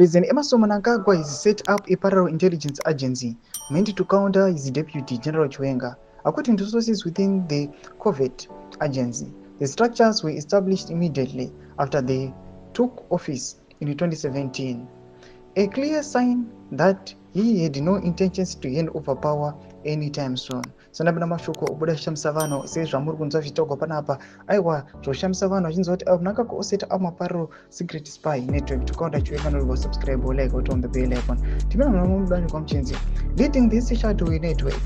President Emmerson Mnangagwa has set up a parallel intelligence agency meant to counter his deputy, General Chiwenga. According to sources within the covert agency, the structures were established immediately after they took office in 2017. A clear sign that he had no intentions to hand over power anytime soon. Sanabina mashoko obuda shamisa vanhu sezvamuri kunzwa zvitogwa panapa. Aiwa zvoshamisa vanhu vachinzwa kuti Mnangagwa oseta up maparallel secret spy network to counter Chiwenga. Not subscribe or like on the bell icon. Timina mnamudani kwa mchenzi. Leading this shadowy network,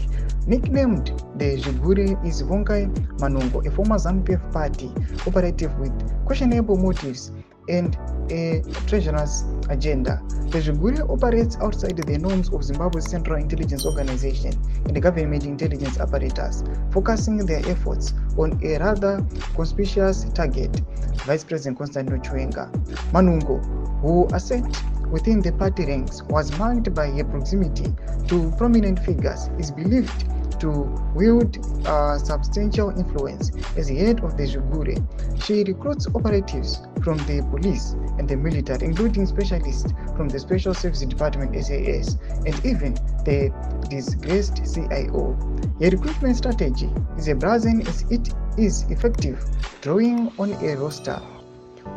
nicknamed the Zvigure, is Vongai Manungo, a former ZANU-PF party operative with questionable motives and a treasonous agenda. The Zvigure operates outside the norms of Zimbabwe's Central Intelligence Organization and the government intelligence apparatus, focusing their efforts on a rather conspicuous target, Vice President Constantino Chiwenga. Manungo, who ascended within the party ranks, was marked by her proximity to prominent figures, is believed to wield substantial influence as head of the Zvigure. She recruits operatives from the police and the military, including specialists from the Special Services Department SAS and even the disgraced CIO. Her recruitment strategy is a brazen as it is effective, drawing on a roster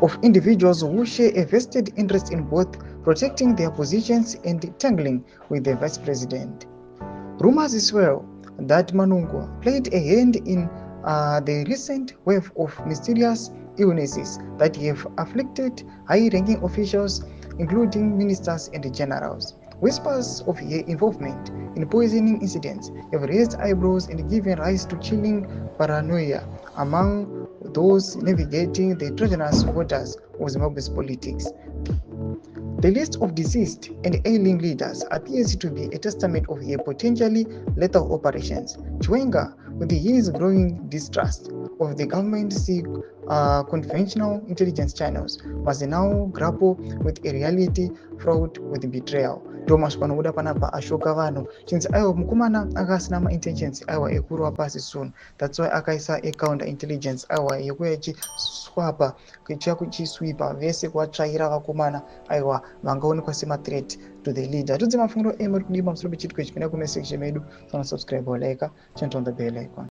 of individuals who share a vested interest in both protecting their positions and tangling with the vice president. Rumors swirl that Manungo played a hand in the recent wave of mysterious illnesses that have afflicted high-ranking officials, including ministers and generals. Whispers of her involvement in poisoning incidents have raised eyebrows and given rise to chilling paranoia among those navigating the treasonous waters of Zimbabwe's politics. The list of deceased and ailing leaders appears to be a testament of her potentially lethal operations. Chiwenga, with his growing distrust of the government's conventional intelligence channels, must now grapple with a reality fraught with betrayal. Thomas panobuda panapa ashoka vanhu chinzi aiwa mukomana akasina ma-intentions aiwa ekurwa pasi soon. That's why akaisa a counter intelligence aiwa yekuya ichiswapa kuchiswipa vese kuvatsvaira vakomana aiwa vangaonekwa sema-threat to the leader. Tudze mafungiro emuri kudima musoro pechitiko ichi kuna kune section medu. Subscribe or like, turn on the bell icon.